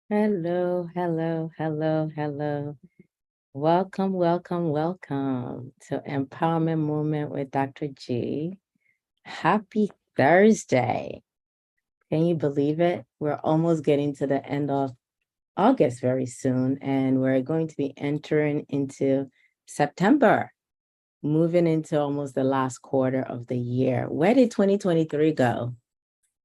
Hello, hello, hello, hello. Welcome, welcome, welcome to Empowerment Moment with Dr. G. Happy Thursday. Can you believe it? We're almost getting to the end of August very soon, and we're going to be entering into September, moving into almost the last quarter of the year. Where did 2023 go?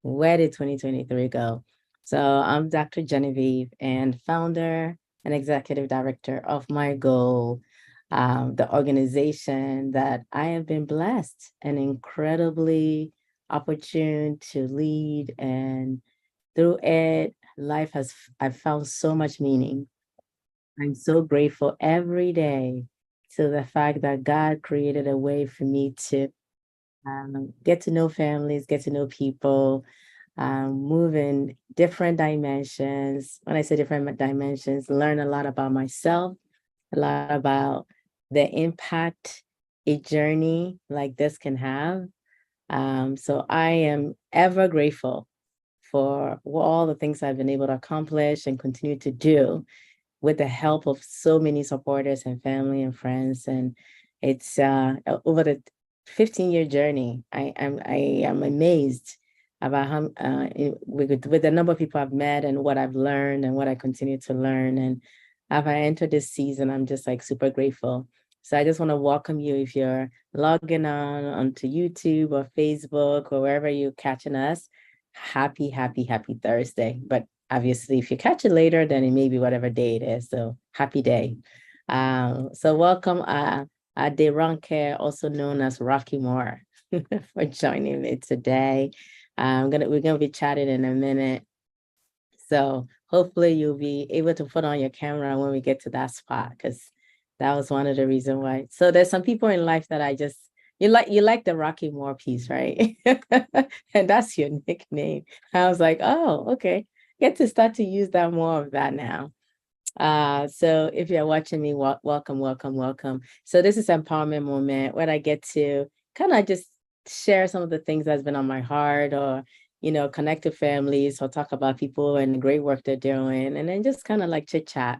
Where did 2023 go? So I'm Dr. Genevieve and founder and executive director of My Goal, the organization that I have been blessed and incredibly opportune to lead. And through it, I've found so much meaning. I'm so grateful every day to the fact that God created a way for me to get to know families, get to know people, move in different dimensions. When I say different dimensions, learn a lot about myself, a lot about the impact a journey like this can have. So I am ever grateful for all the things I've been able to accomplish and continue to do with the help of so many supporters and family and friends. And it's over the 15-year journey. I am amazed about how with the number of people I've met and what I've learned and what I continue to learn. And as I enter this season, I'm just like super grateful. So I just want to welcome you if you're logging on onto YouTube or Facebook or wherever you're catching us. Happy, happy, happy Thursday. But obviously, if you catch it later, then it may be whatever day it is. So happy day. So welcome, Deronke, also known as Rocky Moore, for joining me today. We're gonna be chatting in a minute. So hopefully you'll be able to put on your camera when we get to that spot, because that was one of the reasons why. So there's some people in life that I just you like the Rocky Moore piece, right? And that's your nickname. I was like, oh, okay. Get to start to use that more of that now. So if you're watching me, welcome, welcome, welcome. So this is Empowerment Moment where I get to kind of just share some of the things that's been on my heart, or connect to families or talk about people and the great work they're doing, and then just kind of like chit chat.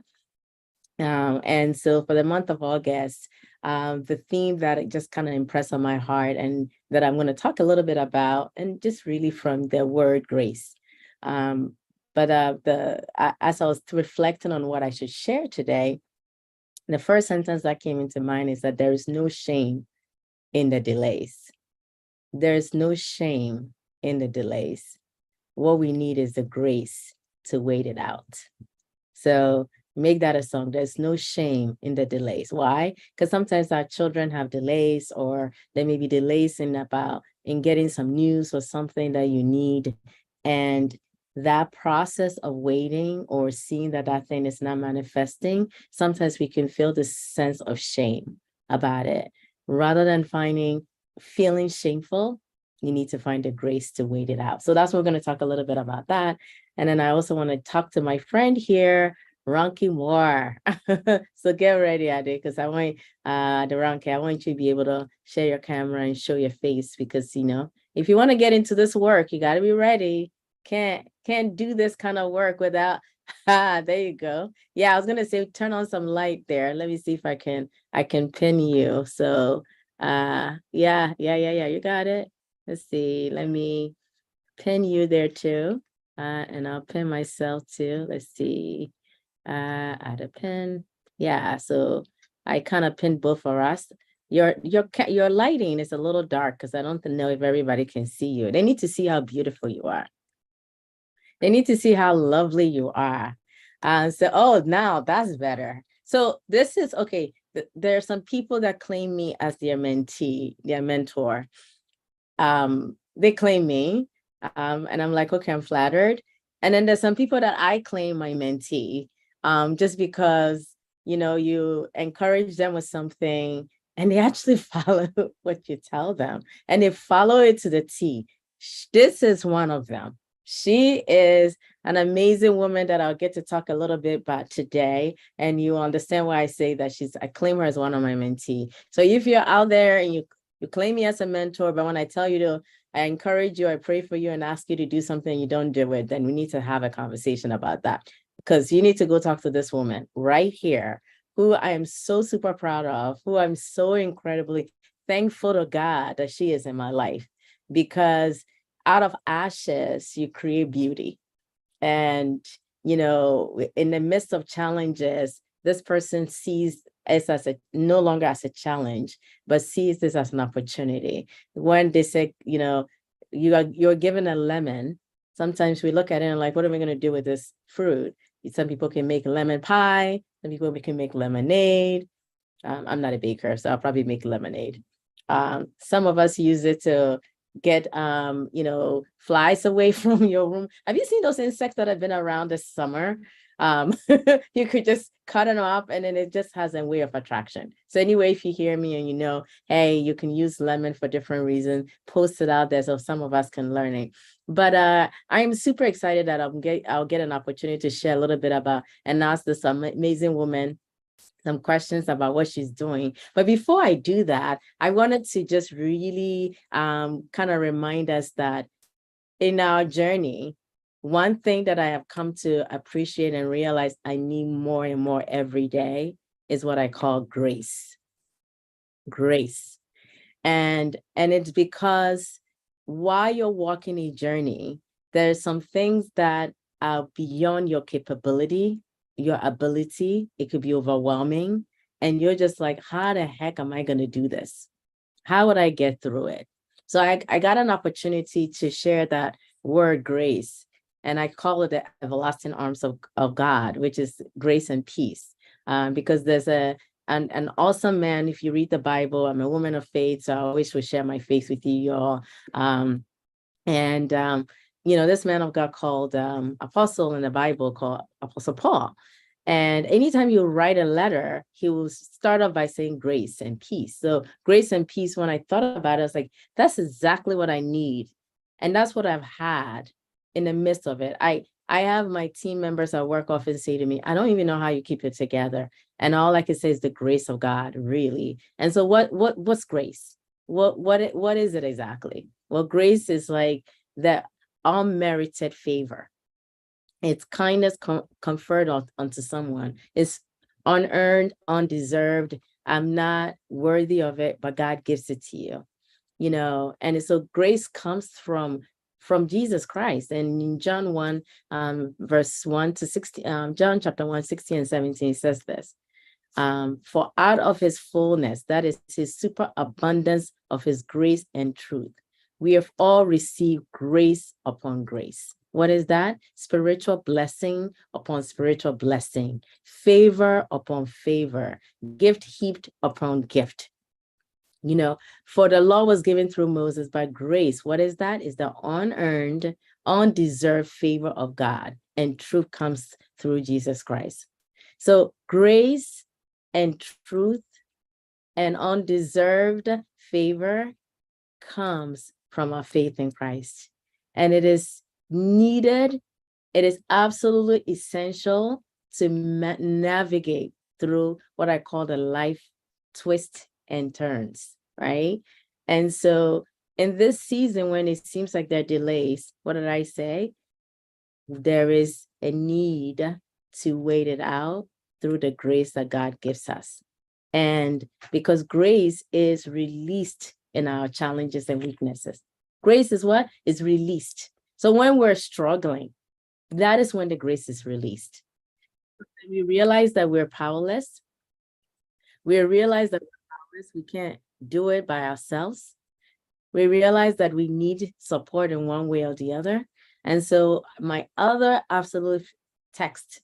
And so for the month of August, the theme that it just kind of impressed on my heart and that I'm going to talk a little bit about, and just really from the word grace. But as I was reflecting on what I should share today, the first sentence that came into mind is that there is no shame in the delays. There is no shame in the delays. What we need is the grace to wait it out. So make that a song. There's no shame in the delays. Why? Because sometimes our children have delays, or there may be delays in getting some news or something that you need. And that process of waiting or seeing that that thing is not manifesting, sometimes we can feel this sense of shame about it. Rather than feeling shameful, you need to find the grace to wait it out. So that's what we're going to talk a little bit about that. And then I also want to talk to my friend here, Ronky Moore. So get ready, Ade, because I want the Ronky, I want you to be able to share your camera and show your face, because if you want to get into this work, you got to be ready. Can't do this kind of work without there you go. Yeah, I was gonna say turn on some light there. Let me see if I can pin you. So yeah, you got it. Let's see. Let me pin you there too. And I'll pin myself too. Let's see. Add a pin. Yeah, so I kind of pinned both for us. Your lighting is a little dark because I don't know if everybody can see you. They need to see how beautiful you are. They need to see how lovely you are. Oh, now that's better. So this is okay. There are some people that claim me as their mentee, their mentor. They claim me, and I'm like, okay, I'm flattered. And then there's some people that I claim my mentee, just because you encourage them with something and they actually follow what you tell them, and they follow it to the T. This is one of them. She is an amazing woman that I'll get to talk a little bit about today. And you understand why I say that I claim her as one of my mentee. So if you're out there and you claim me as a mentor, but when I tell you I encourage you, I pray for you and ask you to do something, you don't do it, then we need to have a conversation about that. because you need to go talk to this woman right here, who I am so super proud of, who I'm so incredibly thankful to God that she is in my life, because out of ashes, you create beauty. And, in the midst of challenges, this person sees it as no longer as a challenge, but sees this as an opportunity. When they say, you're given a lemon, sometimes we look at it and like, what are we going to do with this fruit? Some people can make lemon pie. Some people can make lemonade. I'm not a baker, so I'll probably make lemonade. Some of us use it to get flies away from your room. Have you seen those insects that have been around this summer? You could just cut them off and then it just has a way of attraction. So anyway, if you hear me and hey, you can use lemon for different reasons, post it out there so some of us can learn it. But I am super excited that I'll get an opportunity to share a little bit about and ask this amazing woman some questions about what she's doing. But before I do that, I wanted to just really kind of remind us that in our journey, one thing that I have come to appreciate and realize I need more and more every day is what I call grace. Grace. And it's because while you're walking a journey, there's some things that are beyond your capability, your ability. It could be overwhelming. And you're just like, how the heck am I going to do this? How would I get through it? So I got an opportunity to share that word grace, and I call it the everlasting arms of God, which is grace and peace. Because there's an awesome man. If you read the Bible, I'm a woman of faith, so I always will share my faith with you all. This man of God called apostle in the Bible called Apostle Paul. And anytime you write a letter, he will start off by saying grace and peace. So grace and peace, when I thought about it, I was like, that's exactly what I need. And that's what I've had in the midst of it. I have my team members at work often say to me, I don't even know how you keep it together. And all I can say is the grace of God, really. And so what's grace? What is it exactly? Well, grace is like the unmerited favor. It's kindness conferred onto someone. It's unearned, undeserved. I'm not worthy of it, but God gives it to you. And so grace comes from Jesus Christ. And in John 1, verse 1 to 16, John chapter 1, 16 and 17 says this. For out of his fullness, that is his superabundance of his grace and truth, we have all received grace upon grace. What is that? Spiritual blessing upon spiritual blessing, favor upon favor, gift heaped upon gift. For the law was given through Moses, but grace, what is that? Is the unearned, undeserved favor of God, and truth comes through Jesus Christ. So grace and truth and undeserved favor comes from our faith in Christ. And it is needed, it is absolutely essential to navigate through what I call the life twists and turns, right? And so in this season, when it seems like there are delays, what did I say? There is a need to wait it out through the grace that God gives us. And because grace is released in our challenges and weaknesses. Grace is what? Is released. So when we're struggling, that is when the grace is released. We realize that we're powerless. We realize that we're powerless. We can't do it by ourselves. We realize that we need support in one way or the other. And so my other absolute text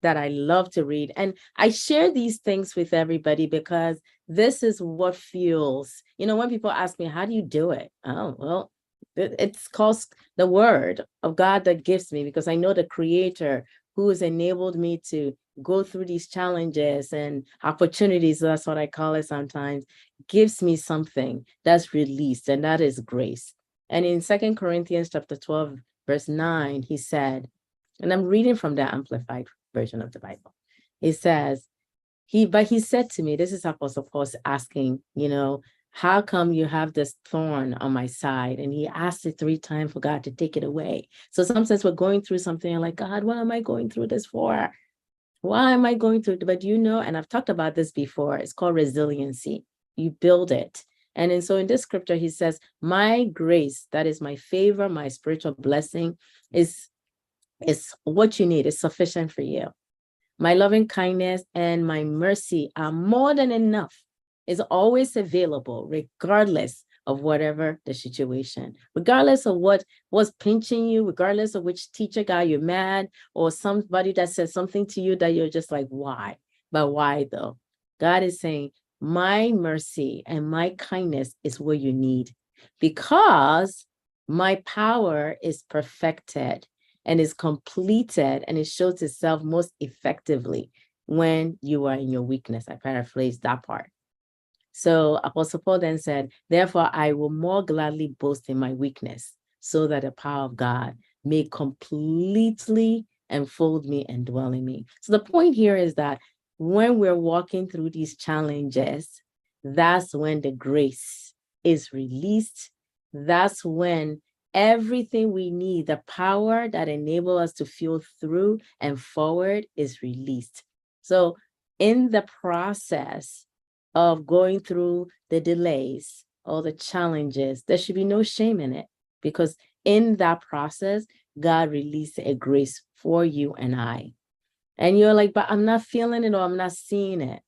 that I love to read, and I share these things with everybody because this is what fuels, when people ask me, how do you do it? Oh, well, it's called the word of God that gives me, because I know the creator who has enabled me to go through these challenges and opportunities, that's what I call it sometimes, gives me something that's released, and that is grace. And in 2 Corinthians chapter 12, verse 9, he said, and I'm reading from the Amplified version of the Bible. It says, he said to me, this is Apostle Paul asking, how come you have this thorn on my side? And he asked it 3 times for God to take it away. So sometimes we're going through something and like, God, what am I going through this for? Why am I going through it? But and I've talked about this before, it's called resiliency. You build it. And so in this scripture, he says, my grace, that is my favor, my spiritual blessing, is what you need, is sufficient for you. My loving kindness and my mercy are more than enough. It's always available, regardless of whatever the situation, regardless of what was pinching you, regardless of which teacher got you mad, or somebody that said something to you that you're just like, why? But why though? God is saying, my mercy and my kindness is what you need, because my power is perfected and is completed, and it shows itself most effectively when you are in your weakness. I paraphrase that part. So Apostle Paul then said, therefore, I will more gladly boast in my weakness, so that the power of God may completely enfold me and dwell in me. So the point here is that when we're walking through these challenges, that's when the grace is released. That's when everything we need, the power that enables us to feel through and forward, is released. So in the process of going through the delays or the challenges, there should be no shame in it, because in that process, God released a grace for you and I. And you're like, but I'm not feeling it, or I'm not seeing it.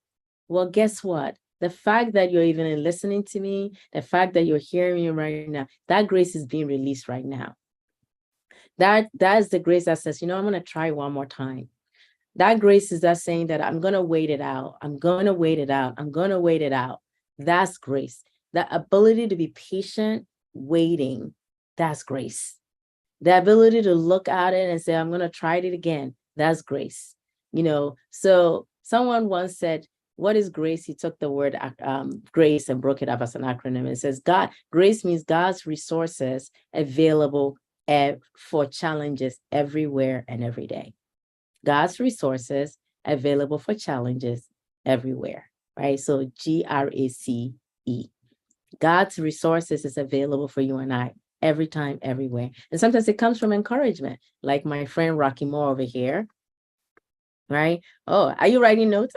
Well, guess what? The fact that you're even listening to me, the fact that you're hearing me right now, that grace is being released right now. That is the grace that says, I'm going to try one more time. That grace is that saying that I'm going to wait it out. I'm going to wait it out. I'm going to wait it out. That's grace. That ability to be patient, waiting, that's grace. The ability to look at it and say, I'm going to try it again, that's grace. So someone once said, what is grace? He took the word grace and broke it up as an acronym. It says, grace means God's resources available for challenges everywhere and every day. God's resources available for challenges everywhere, right? So GRACE. God's resources is available for you and I every time, everywhere. And sometimes it comes from encouragement, like my friend Rocky Moore over here, right? Oh, are you writing notes?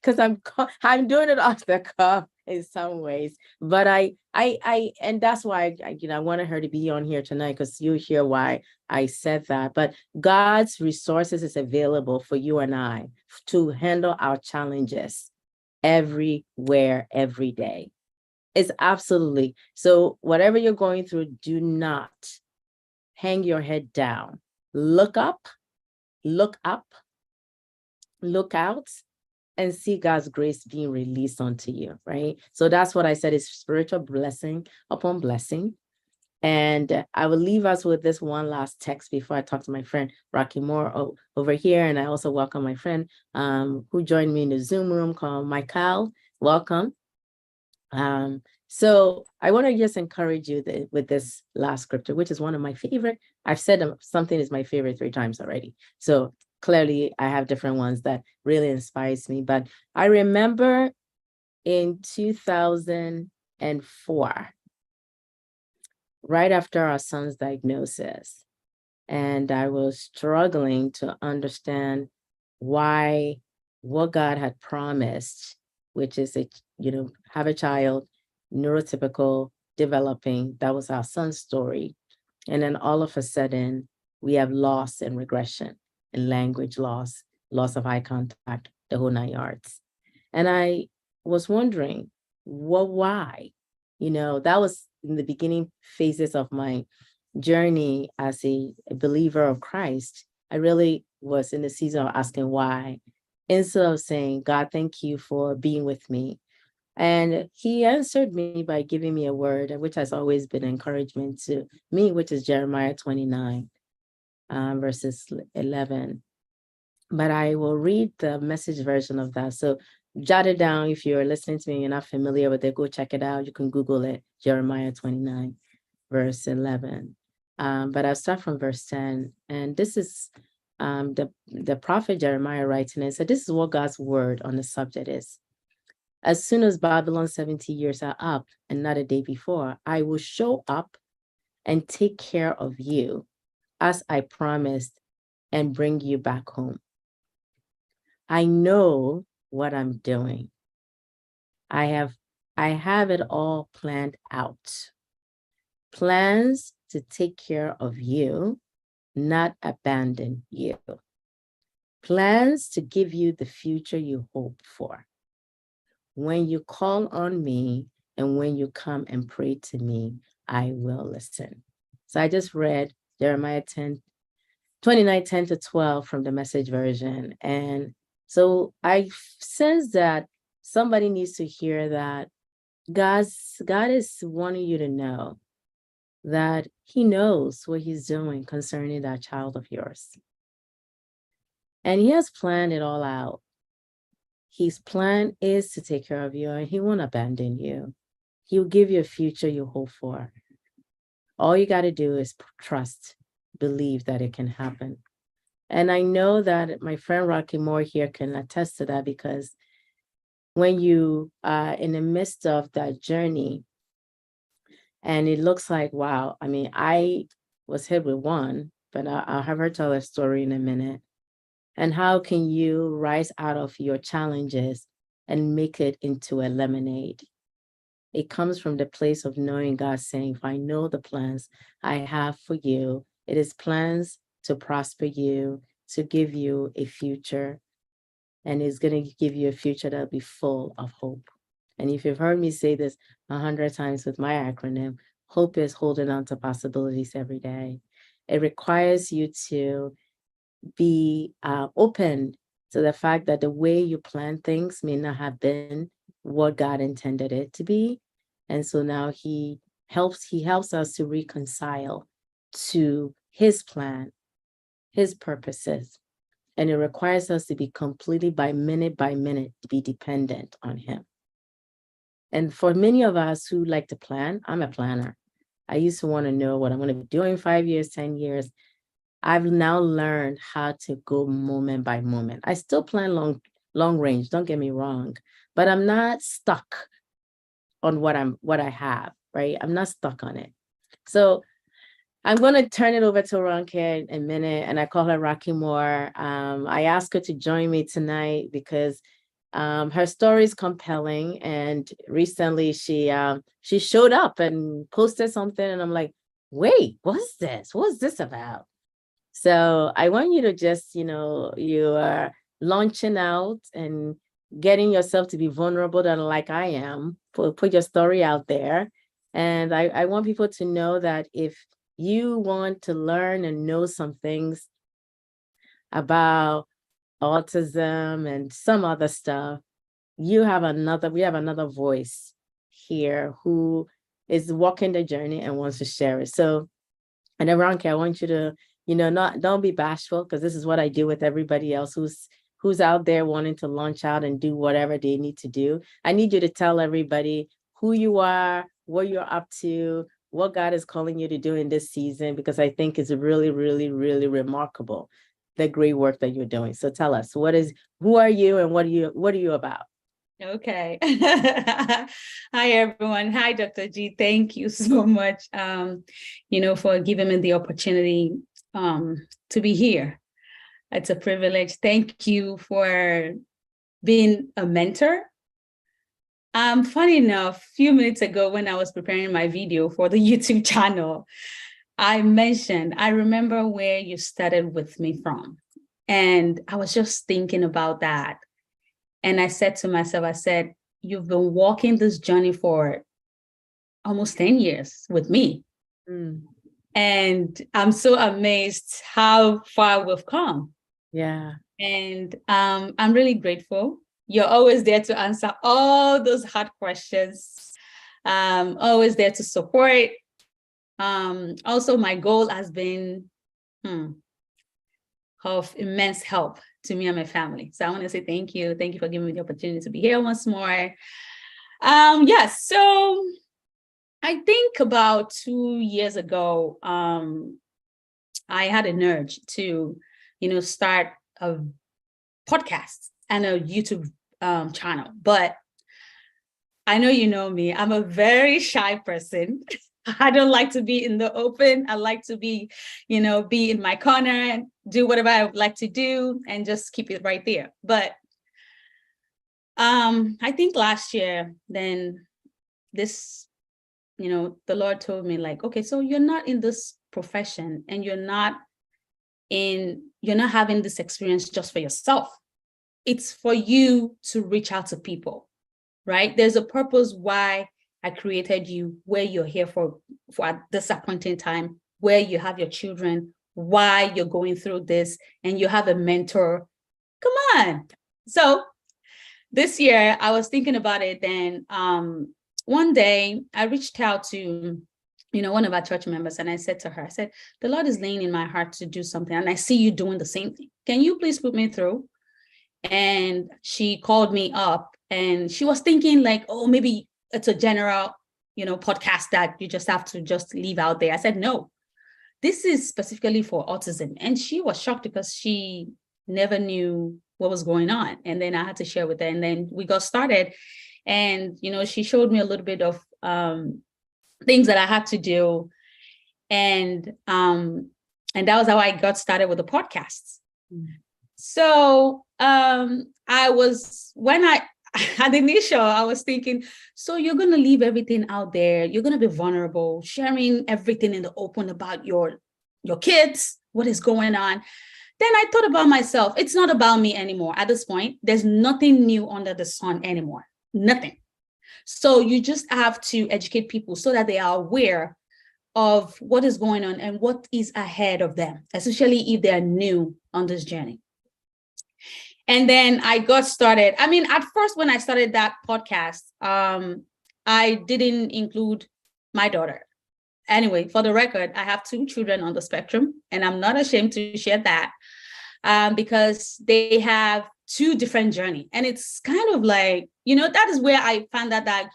Because I'm doing it off the cuff in some ways, but and that's why I wanted her to be on here tonight, because you hear why I said that. But God's resources is available for you and I to handle our challenges everywhere, every day. It's absolutely. So whatever you're going through, do not hang your head down. Look up, look out, and see God's grace being released onto you, right? So that's what I said is spiritual blessing upon blessing. And I will leave us with this one last text before I talk to my friend Rocky Moore over here. And I also welcome my friend who joined me in the Zoom room called Michael. Welcome. So I want to just encourage you with this last scripture, which is one of my favorite. I've said something is my favorite 3 times already. So clearly I have different ones that really inspires me. But I remember in 2004, right after our son's diagnosis, and I was struggling to understand why what God had promised, which is have a child, neurotypical, developing. That was our son's story. And then all of a sudden, we have loss and regression and language loss of eye contact, the whole 9 yards. And I was wondering, why? That was in the beginning phases of my journey as a believer of Christ. I really was in the season of asking why, instead of saying, God, thank you for being with me. And he answered me by giving me a word, which has always been encouragement to me, which is Jeremiah 29, verses 11. But I will read the Message version of that. So jot it down. If you're listening to me and you're not familiar with it, go check it out. You can Google it, Jeremiah 29, verse 11. But I'll start from verse 10. And this is the prophet Jeremiah writing and said, this is what God's word on the subject is. As soon as Babylon's 70 years are up and not a day before, I will show up and take care of you as I promised and bring you back home. I know what I'm doing. I have it all planned out. Plans to take care of you, not abandon you. Plans to give you the future you hope for. When you call on me and when you come and pray to me, I will listen. So I just read Jeremiah 29:10-12 from the Message version. And so I sense that somebody needs to hear that God is wanting you to know that he knows what he's doing concerning that child of yours. And he has planned it all out. His plan is to take care of you, and he won't abandon you. He'll give you a future you hope for. All you got to do is trust, believe that it can happen. And I know that my friend Rocky Moore here can attest to that, because when you are in the midst of that journey, and it looks like, wow, I mean, I was hit with one, but I'll have her tell her story in a minute. And how can you rise out of your challenges and make it into a lemonade? It comes from the place of knowing God saying, if I know the plans I have for you, it is plans to prosper you, to give you a future, and it's going to give you a future that'll be full of hope. And if you've heard me say this 100 times with my acronym, hope is holding on to possibilities every day. It requires you to be open to the fact that the way you plan things may not have been what God intended it to be. And so now he helps us to reconcile to his plan, his purposes. And it requires us to be completely by minute to be dependent on him. And for many of us who like to plan, I'm a planner. I used to want to know what I'm going to be doing 5 years, 10 years. I've now learned how to go moment by moment. I still plan long range, don't get me wrong, but I'm not stuck on what I have, right? I'm not stuck on it. So I'm going to turn it over to Ronke in a minute, and I call her Rocky Moore. I asked her to join me tonight because her story is compelling, and recently she showed up and posted something, and I'm like, wait, what's this? What's this about? So I want you to just, you are launching out and getting yourself to be vulnerable, that like I am, put your story out there. And I want people to know that if you want to learn and know some things about autism and some other stuff, we have another voice here who is walking the journey and wants to share it. So, and then Ronke, I want you to, don't be bashful, because this is what I do with everybody else who's out there wanting to launch out and do whatever they need to do. I need you to tell everybody who you are, what you're up to, what God is calling you to do in this season, because I think it's really, really, really remarkable, the great work that you're doing. So tell us, who are you and what are you about? Okay. Hi, everyone. Hi, Dr. G. Thank you so much, for giving me the opportunity to be here. It's a privilege. Thank you for being a mentor. Funny enough, a few minutes ago when I was preparing my video for the YouTube channel, I remember where you started with me from. And I was just thinking about that. And I said to myself, you've been walking this journey for almost 10 years with me. Mm. And I'm so amazed how far we've come. Yeah. And I'm really grateful. You're always there to answer all those hard questions. Always there to support. Also, my goal has been of immense help to me and my family. So I want to say thank you. Thank you for giving me the opportunity to be here once more. Yes, so I think about 2 years ago, I had an urge to, start a podcast and a YouTube channel. But I know you know me. I'm a very shy person. I don't like to be in the open. I like to be, be in my corner and do whatever I would like to do and just keep it right there. But I think last year, then this, the Lord told me like, okay, so you're not in this profession and you're not having this experience just for yourself. It's for you to reach out to people, right? There's a purpose why I created you, where you're here for at this appointing time, where you have your children, why you're going through this, and you have a mentor. Come on. So this year I was thinking about it. Then one day I reached out to, one of our church members, and I said to her, I said, the Lord is laying in my heart to do something, and I see you doing the same thing. Can you please put me through? And she called me up, and she was thinking like, oh, maybe it's a general, podcast that you just have to just leave out there. I said, no, this is specifically for autism. And she was shocked because she never knew what was going on. And then I had to share with her, and then we got started. And, she showed me a little bit of things that I had to do. And that was how I got started with the podcasts. So at the initial, I was thinking, so you're going to leave everything out there. You're going to be vulnerable, sharing everything in the open about your kids, what is going on. Then I thought about myself. It's not about me anymore. At this point, there's nothing new under the sun anymore. Nothing. So you just have to educate people so that they are aware of what is going on and what is ahead of them, especially if they're new on this journey. And then I got started. I mean, at first, when I started that podcast, I didn't include my daughter. Anyway, for the record, I have 2 children on the spectrum, and I'm not ashamed to share that because they have 2 different journeys. And it's kind of like, that is where I found out that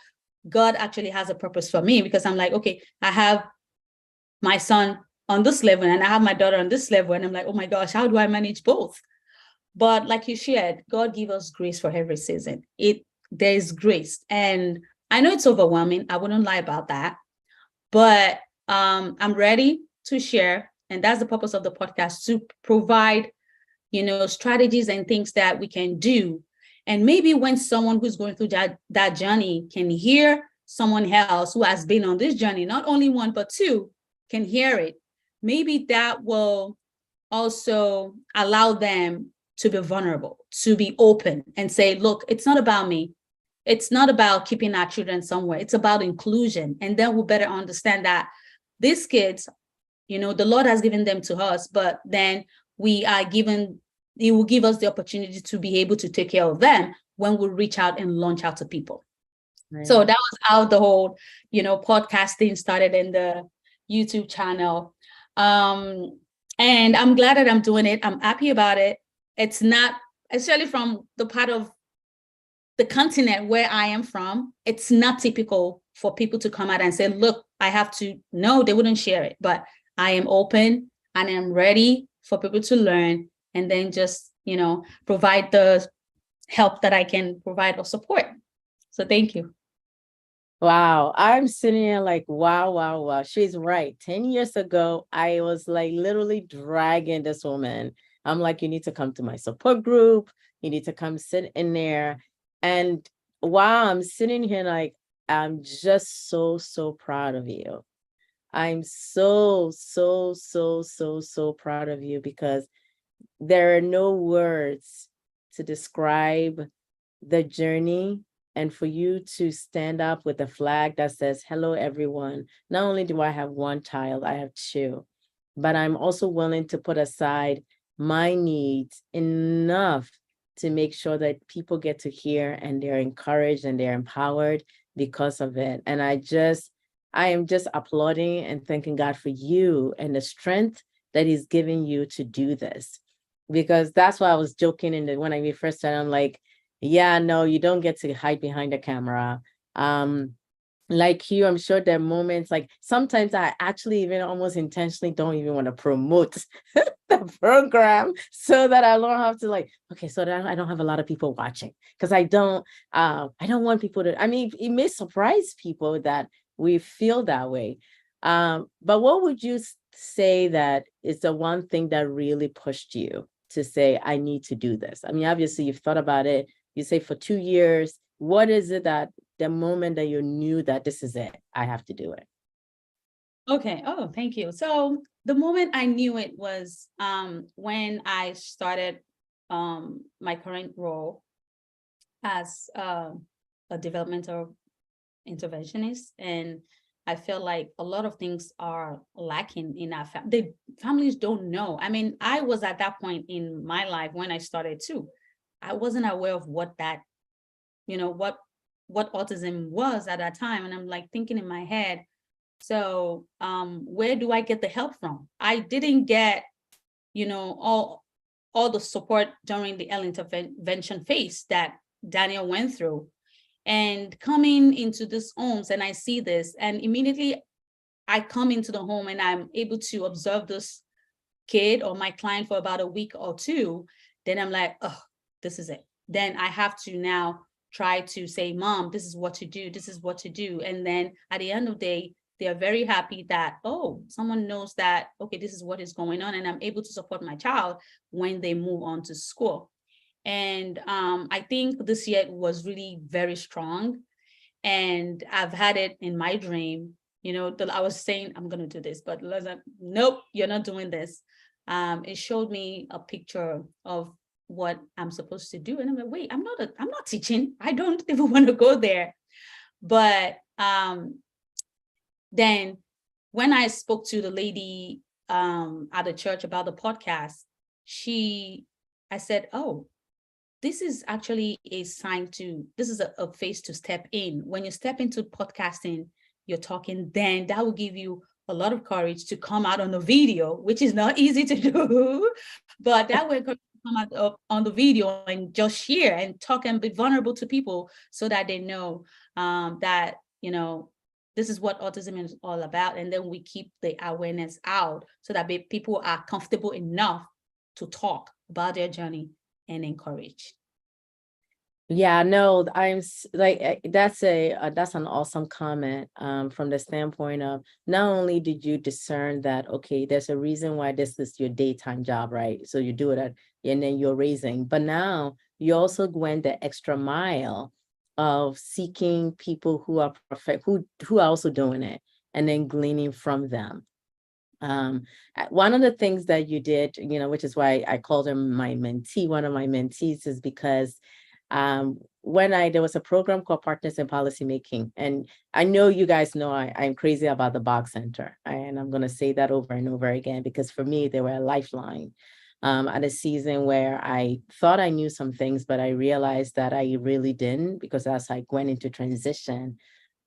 God actually has a purpose for me, because I'm like, okay, I have my son on this level and I have my daughter on this level. And I'm like, oh my gosh, how do I manage both? But like you shared, God give us grace for every season. There is grace. And I know it's overwhelming. I wouldn't lie about that. But I'm ready to share. And that's the purpose of the podcast, to provide, strategies and things that we can do. And maybe when someone who's going through that journey can hear someone else who has been on this journey, not only 1, but 2, can hear it, maybe that will also allow them to be vulnerable, to be open and say, look, it's not about me. It's not about keeping our children somewhere. It's about inclusion. And then we'll better understand that these kids, the Lord has given them to us, but then He will give us the opportunity to be able to take care of them when we reach out and launch out to people. Right. So that was how the whole, podcasting started in the YouTube channel. And I'm glad that I'm doing it. I'm happy about it. It's not, especially from the part of the continent where I am from, it's not typical for people to come out and say, look, I have to. No, they wouldn't share it, but I am open and I'm ready for people to learn, and then just, provide the help that I can provide or support. So thank you. Wow. I'm sitting here like, wow. She's right. 10 years ago, I was like literally dragging this woman. I'm like, you need to come to my support group. You need to come sit in there. And wow, I'm sitting here like, I'm just so proud of you. I'm so proud of you, because there are no words to describe the journey. And for you to stand up with a flag that says, hello, everyone. Not only do I have 1 child, I have 2, but I'm also willing to put aside my needs enough to make sure that people get to hear and they're encouraged and they're empowered because of it. And I am just applauding and thanking God for you and the strength that He's giving you to do this. Because that's why I was joking when I first started. I'm like, yeah, no, you don't get to hide behind the camera. Like you, I'm sure there are moments, like sometimes I actually even almost intentionally don't even want to promote the program so that I don't have to like, okay, so that I don't have a lot of people watching because I don't want people to, I mean, it may surprise people that we feel that way. But what would you say that is the one thing that really pushed you to say, I need to do this? I mean, obviously you've thought about it. You say for 2 years, what is it that the moment that you knew that this is it, I have to do it? Okay. Oh, thank you. So the moment I knew it was when I started my current role as a developmental interventionist, and I feel like a lot of things are lacking in our family. The families don't know. I mean, I was at that point in my life when I started too. I wasn't aware of what that, what autism was at that time, and I'm like thinking in my head, so where do I get the help from? I didn't get, all the support during the early intervention phase that Daniel went through. And coming into this homes and I see this, and immediately I come into the home and I'm able to observe this kid or my client for about a week or two, then I'm like, oh, this is it. Then I have to now try to say, Mom, this is what to do. This is what to do. And then at the end of the day, they are very happy that, oh, someone knows that, okay, this is what is going on. And I'm able to support my child when they move on to school. And I think this year was really very strong. And I've had it in my dream, I was saying, I'm going to do this, but nope, you're not doing this. It showed me a picture of what I'm supposed to do. And I'm like, wait, I'm not teaching. I don't even want to go there. But then when I spoke to the lady at the church about the podcast, I said, oh, this is actually a sign this is a phase to step in. When you step into podcasting, you're talking, then that will give you a lot of courage to come out on the video, which is not easy to do, but that way come out on the video and just share and talk and be vulnerable to people so that they know that, this is what autism is all about. And then we keep the awareness out so that people are comfortable enough to talk about their journey and encourage. Yeah, no, like that's an awesome comment from the standpoint of not only did you discern that, okay, there's a reason why this is your daytime job, right? So you do it and then you're raising, but now you also went the extra mile of seeking people who are who are also doing it and then gleaning from them. One of the things that you did, which is why I called him my mentee, one of my mentees, is because when there was a program called Partners in Policymaking, and I know you guys know I'm crazy about the Bach Center, and I'm going to say that over and over again, because for me, they were a lifeline at a season where I thought I knew some things, but I realized that I really didn't, because as I went into transition,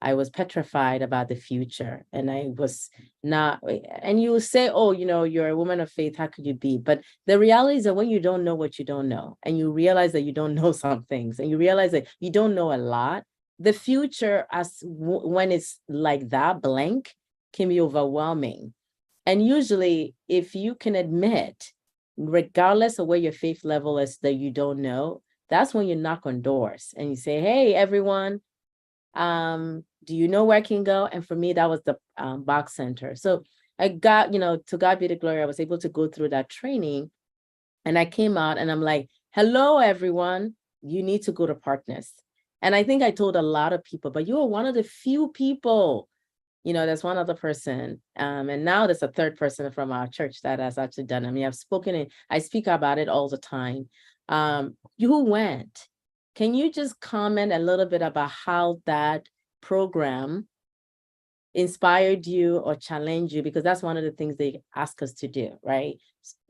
I was petrified about the future, and I was not, and you will say, oh, you're a woman of faith, how could you be? But the reality is that when you don't know what you don't know, and you realize that you don't know some things, and you realize that you don't know a lot, the future, when it's like that blank, can be overwhelming. And usually, if you can admit, regardless of where your faith level is, that you don't know, that's when you knock on doors and you say, hey, everyone, do you know where I can go? And for me, that was the Bach Center. So I got, to God be the glory, I was able to go through that training, and I came out and I'm like, hello, everyone, you need to go to Partners. And I think I told a lot of people, but you are one of the few people, there's one other person. And now there's a third person from our church that has actually done. I mean, I've spoken and I speak about it all the time. You went. Can you just comment a little bit about how that program inspired you or challenged you? Because that's one of the things they ask us to do, right?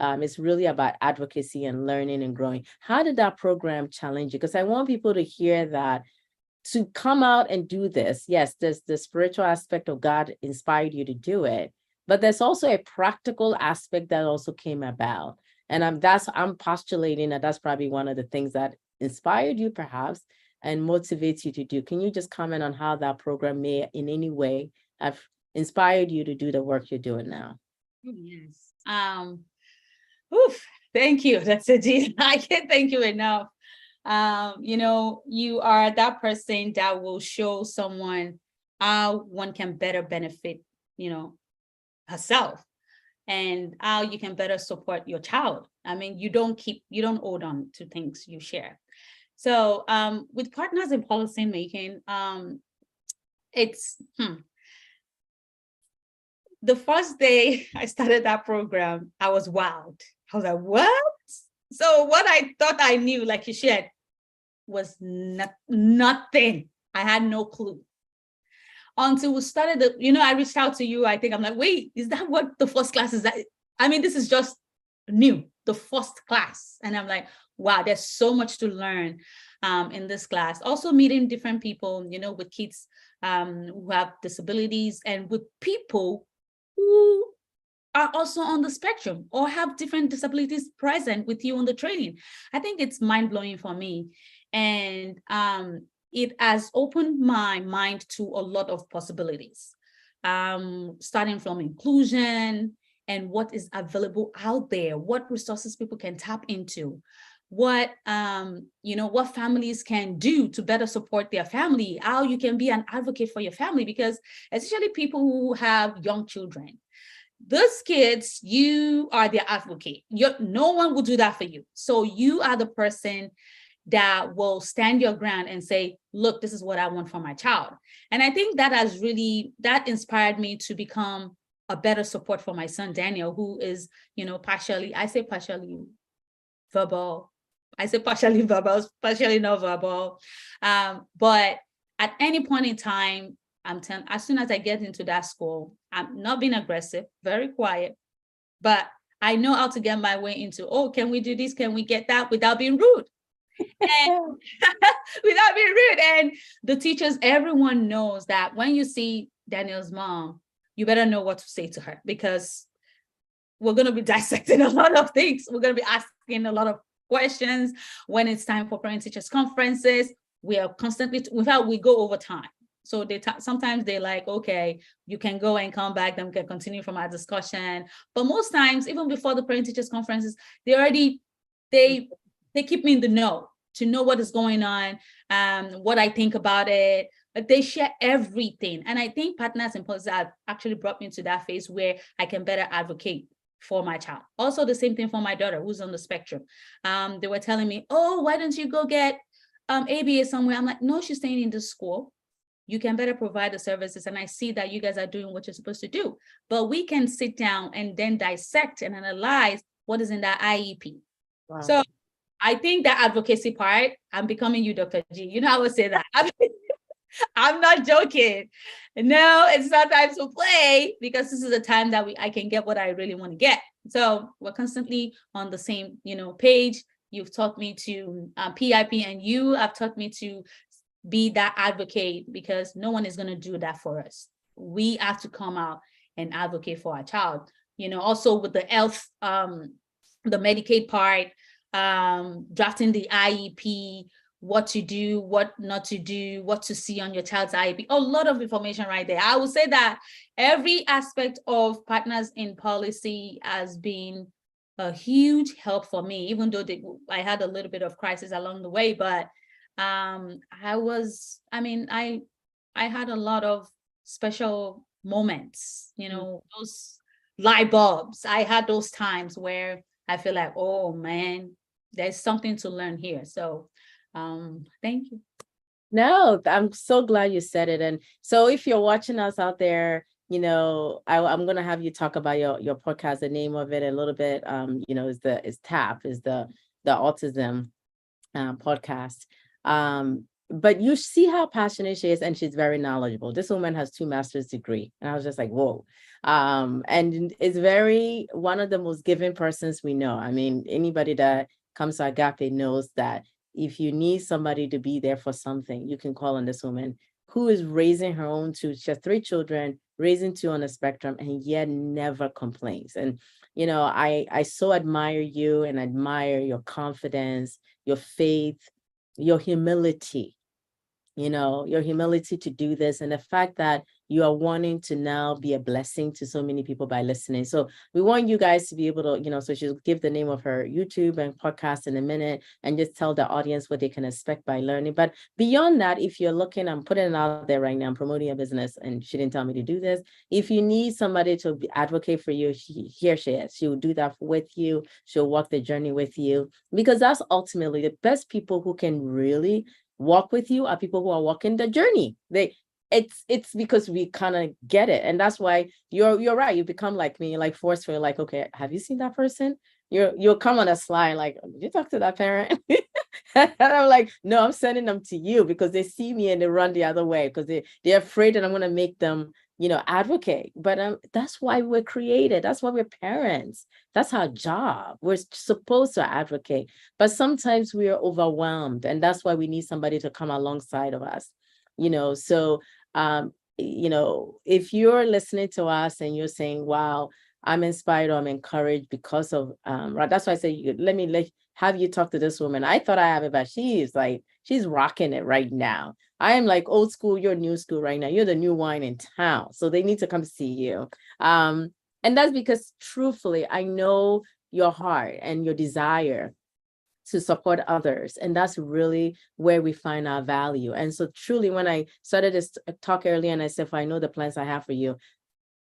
It's really about advocacy and learning and growing. How did that program challenge you? Because I want people to hear that, to come out and do this. Yes, there's the spiritual aspect of God inspired you to do it, but there's also a practical aspect that also came about. And I'm postulating that that's probably one of the things that inspired you perhaps and motivates you to do. Can you just comment on how that program may in any way have inspired you to do the work you're doing now? Yes. Oof, thank you. That's a G. I can't thank you enough. You are that person that will show someone how one can better benefit, you know, herself, and how you can better support your child. I mean, you don't hold on to things you share. So with partners in policy making, it's the first day I started that program, I was wild. I was like, what? So what I thought I knew, like you shared, was nothing. I had no clue until we started I reached out to you. I think I'm like, wait, is that what the first class is? That I mean, this is just new, the first class. And I'm like, wow, there's so much to learn in this class. Also meeting different people, with kids who have disabilities, and with people who are also on the spectrum or have different disabilities present with you on the training. I think it's mind-blowing for me. And it has opened my mind to a lot of possibilities, starting from inclusion and what is available out there, what resources people can tap into, what what families can do to better support their family, how you can be an advocate for your family, because especially people who have young children, those kids, you are their advocate. No one will do that for you. So you are the person that will stand your ground and say, look, this is what I want for my child. And I think that inspired me to become a better support for my son, Daniel, who is, partially verbal. I say partially verbal, partially not verbal. But at any point in time, as soon as I get into that school, I'm not being aggressive, very quiet, but I know how to get my way into, can we do this? Can we get that without being rude? And without being rude. And the teachers, everyone knows that when you see Daniel's mom, you better know what to say to her, because we're going to be dissecting a lot of things. We're going to be asking a lot of questions when it's time for parent teachers conferences. We are constantly, we go over time. So sometimes they're like, okay, you can go and come back, then we can continue from our discussion. But most times, even before the parent teachers conferences, they keep me in the know, to know what is going on, what I think about it. But they share everything. And I think Partners in Policy have actually brought me to that phase where I can better advocate for my child. Also the same thing for my daughter who's on the spectrum. They were telling me, why don't you go get ABA somewhere? I'm like, no, she's staying in this school. You can better provide the services. And I see that you guys are doing what you're supposed to do. But we can sit down and then dissect and analyze what is in that IEP. Wow. So I think that advocacy part, I'm becoming you, Dr. G. I would say that. I'm not joking. No, it's not time to play, because this is the time that I can get what I really want to get. So we're constantly on the same, page. You've taught me to PIP, and you have taught me to be that advocate, because no one is going to do that for us. We have to come out and advocate for our child. Also with the health, the Medicaid part, drafting the IEP, what to do, what not to do, what to see on your child's IEP, a lot of information right there. I would say that every aspect of Partners in Policy has been a huge help for me, even though I had a little bit of crisis along the way, but I had a lot of special moments, those light bulbs. I had those times where I feel like, oh man, there's something to learn here. So thank you. No, I'm so glad you said it. And so if you're watching us out there, I'm going to have you talk about your podcast, the name of it a little bit, is TAP, is the autism podcast. But you see how passionate she is, and she's very knowledgeable. This woman has 2 master's degree, and I was just like, whoa. And it's one of the most giving persons we know. I mean, anybody that comes to Agape knows that if you need somebody to be there for something, you can call on this woman who is raising her own 2. She has 3 children, raising 2 on the spectrum, and yet never complains. And, I so admire you, and admire your confidence, your faith, your humility, your humility to do this, and the fact that you are wanting to now be a blessing to so many people by listening. So we want you guys to be able to, so she'll give the name of her YouTube and podcast in a minute and just tell the audience what they can expect by learning. But beyond that, if you're looking, I'm putting it out there right now, I'm promoting a business and she didn't tell me to do this. If you need somebody to advocate for you, here she is. She will do that with you. She'll walk the journey with you, because that's ultimately the best people who can really walk with you are people who are walking the journey. It's because we kind of get it. And that's why you're right. You become like me, like forceful, like, okay, have you seen that person? You'll come on a slide, like, did you talk to that parent? And I'm like, no, I'm sending them to you because they see me and they run the other way because they're afraid that I'm going to make them, advocate. But that's why we're created. That's why we're parents. That's our job. We're supposed to advocate, but sometimes we are overwhelmed, and that's why we need somebody to come alongside of us. So if you're listening to us and you're saying, wow, I'm inspired or I'm encouraged because of right. That's why I say, let me have you talk to this woman. I thought I have it, but she's rocking it right now. I am like old school, you're new school right now. You're the new wine in town. So they need to come see you. And that's because truthfully, I know your heart and your desire to support others. And that's really where we find our value. And so truly, when I started this talk earlier and I said, if I know the plans I have for you,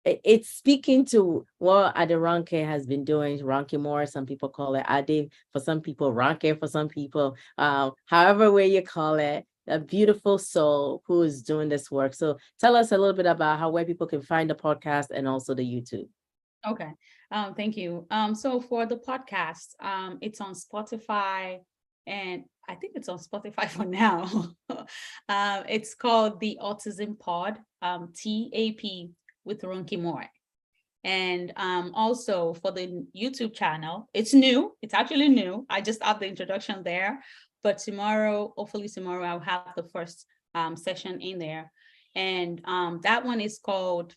it's speaking to what Aderonke has been doing. Ronke Moore, some people call it Ade, for some people, Ronke for some people, however way you call it, a beautiful soul who is doing this work. So tell us a little bit about where people can find the podcast and also the YouTube. Okay. Thank you. So for the podcast, it's on Spotify, and I think it's on Spotify for now. It's called the Autism Pod, TAP with Ronke Moore. And also for the YouTube channel, it's new. It's actually new. I just have the introduction there, but hopefully tomorrow, I'll have the first session in there. And that one is called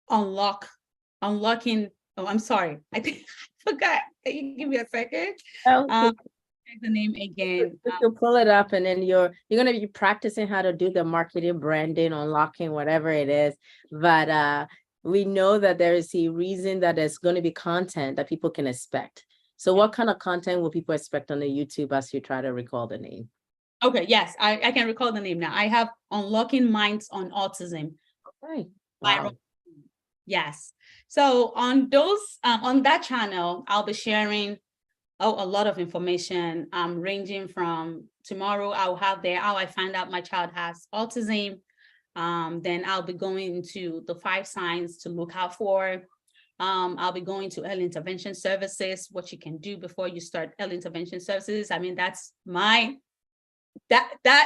Unlocking. Oh, I'm sorry. I think I forgot. Can you give me a second? The name again. You'll pull it up, and then you're gonna be practicing how to do the marketing, branding, unlocking, whatever it is. But we know that there is a reason that there's going to be content that people can expect. So what kind of content will people expect on the YouTube as you try to recall the name? Okay, yes, I can recall the name now. I have Unlocking Minds on Autism. Okay. Wow. Yes. So on that channel, I'll be sharing a lot of information, ranging from tomorrow, I'll have there how I find out my child has autism. Then I'll be going into the 5 signs to look out for. I'll be going to early intervention services, what you can do before you start early intervention services. I mean, that's that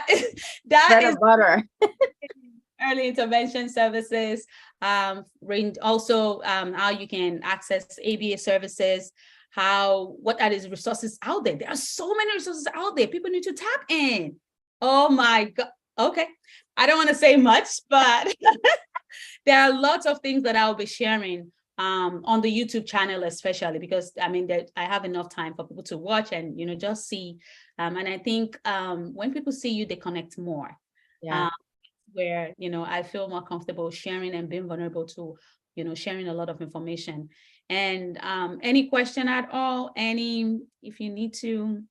is butter. Early intervention services, also how you can access ABA services, what are these resources out there? There are so many resources out there. People need to tap in. Oh my God. Okay. I don't want to say much, but there are lots of things that I'll be sharing on the YouTube channel, especially because I mean that I have enough time for people to watch and just see. And I think when people see you, they connect more. Yeah. Where I feel more comfortable sharing and being vulnerable to sharing a lot of information. And any question at all, if you need to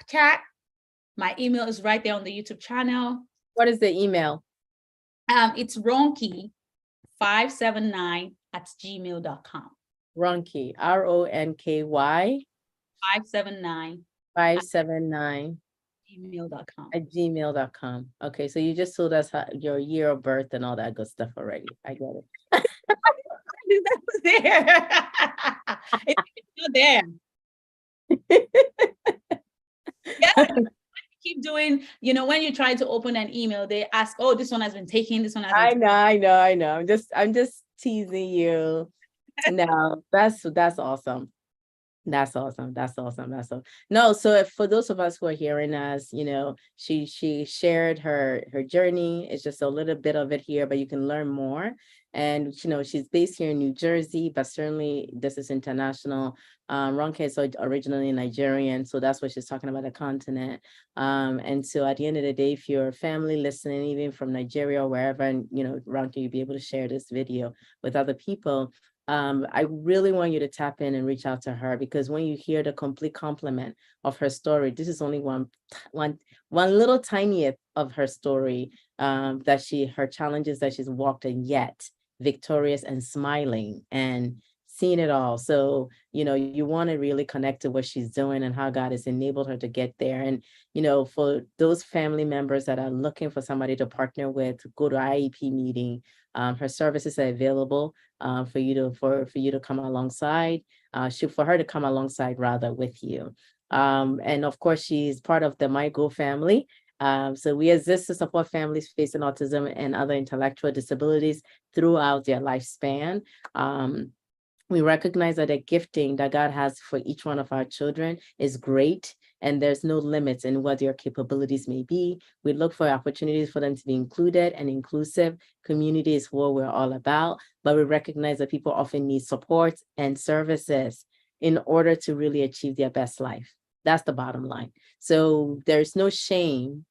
chat, my email is right there on the YouTube channel. What is the email? It's ronky579@gmail.com. Ronky, RONKY 579 gmail.com. at gmail.com. Okay, so you just told us your year of birth and all that good stuff already. I get it. It's there. It's still there. Yeah. Keep doing, when you try to open an email, they ask, oh, this one has been taken, this one has been I know. I'm just teasing you. No, that's awesome. That's awesome. No, so for those of us who are hearing us, she shared her journey. It's just a little bit of it here, but you can learn more. And, she's based here in New Jersey, but certainly this is international. Ronke is originally Nigerian, so that's what she's talking about, the continent. And so at the end of the day, if you're a family listening, even from Nigeria or wherever, and, Ronke, you'll be able to share this video with other people. I really want you to tap in and reach out to her, because when you hear the complete complement of her story, this is only one little tiny of her story, her challenges that she's walked, and yet victorious and smiling and seeing it all. So, you want to really connect to what she's doing and how God has enabled her to get there. And, for those family members that are looking for somebody to partner with, go to IEP meeting. Her services are available for you to come alongside, for her to come alongside rather with you. And of course, she's part of the My Go family. So we exist to support families facing autism and other intellectual disabilities throughout their lifespan. We recognize that the gifting that God has for each one of our children is great, and there's no limits in what their capabilities may be. We look for opportunities for them to be included and inclusive. Community is what we're all about, but we recognize that people often need support and services in order to really achieve their best life. That's the bottom line. So there's no shame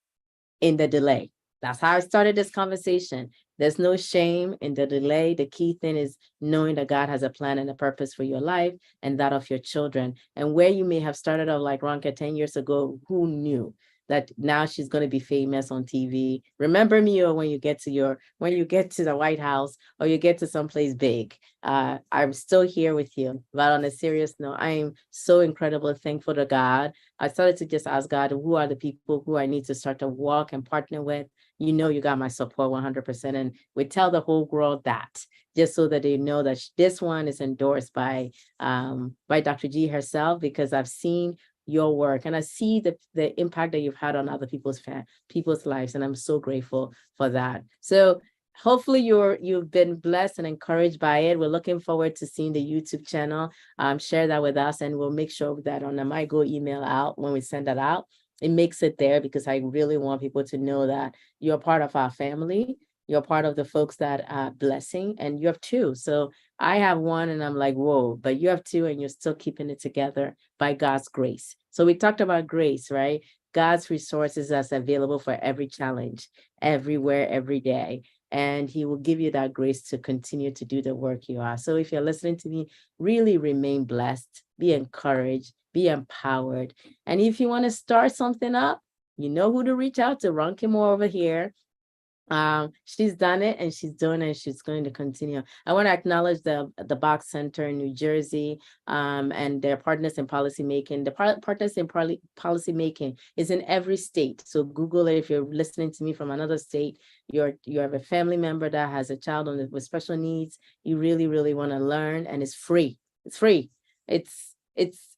in the delay. That's how I started this conversation. There's no shame in the delay. The key thing is knowing that God has a plan and a purpose for your life and that of your children. And where you may have started off like Ronke 10 years ago, who knew that now she's going to be famous on TV? Remember me, or when you get to the White House, or you get to someplace big. I'm still here with you. But on a serious note, I am so incredibly thankful to God. I started to just ask God, who are the people who I need to start to walk and partner with? You got my support 100%. And we tell the whole world that, just so that they know that this one is endorsed by Dr. G herself, because I've seen your work and I see the impact that you've had on other people's lives. And I'm so grateful for that. So hopefully you've been blessed and encouraged by it. We're looking forward to seeing the YouTube channel. Share that with us, and we'll make sure that on the MyGo email out, when we send that out, it makes it there, because I really want people to know that you're part of our family. You're part of the folks that are blessing, and you have two. So I have one and I'm like, whoa, but you have two and you're still keeping it together by God's grace. So we talked about grace, right? God's resources are available for every challenge, everywhere, every day. And he will give you that grace to continue to do the work you are. So if you're listening to me, really remain blessed, be encouraged, be empowered. And if you want to start something up, you know who to reach out to. Ronke Moore over here. She's done it and she's doing it. And she's going to continue. I want to acknowledge the Box Center in New Jersey, and their partners in policy making. The partners in policy making is in every state. So Google it. If you're listening to me from another state, you have a family member that has a child with special needs, you really, really want to learn, and it's free. It's free. It's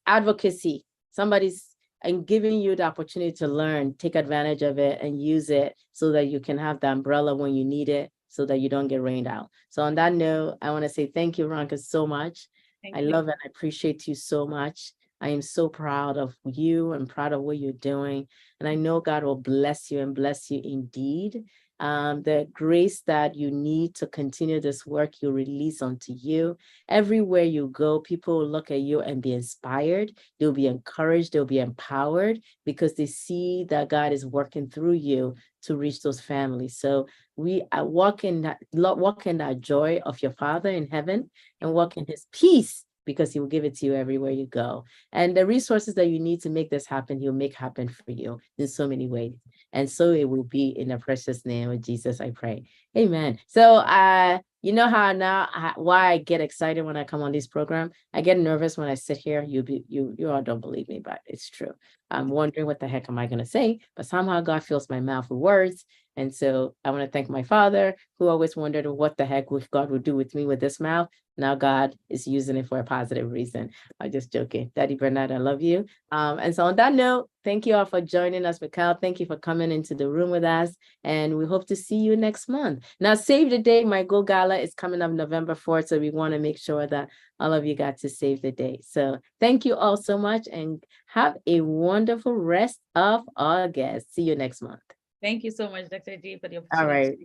advocacy. Somebody's and giving you the opportunity to learn, take advantage of it and use it so that you can have the umbrella when you need it, so that you don't get rained out. So on that note, I want to say thank you, Ronke, so much. I love and I appreciate you so much. I am so proud of you and proud of what you're doing. And I know God will bless you and bless you indeed. The grace that you need to continue this work, you release onto you. Everywhere you go, people will look at you and be inspired. They'll be encouraged. They'll be empowered, because they see that God is working through you to reach those families. So we walk in that joy of your Father in heaven, and walk in his peace, because he will give it to you everywhere you go. And the resources that you need to make this happen, he'll make happen for you in so many ways. And so it will be, in the precious name of Jesus, I pray. Amen. So you know how why I get excited when I come on this program? I get nervous when I sit here. You all don't believe me, but it's true. I'm wondering what the heck am I going to say? But somehow God fills my mouth with words. And so I want to thank my father, who always wondered what the heck God would do with me with this mouth. Now God is using it for a positive reason. I'm just joking. Daddy Bernard, I love you. And so on that note, thank you all for joining us, Mikhail. Thank you for coming into the room with us. And we hope to see you next month. Now, save the date. My Go Gala is coming up November 4th. So we want to make sure that all of you got to save the date. So thank you all so much, and have a wonderful rest of August. See you next month. Thank you so much, Dr. G, for the All opportunity. right.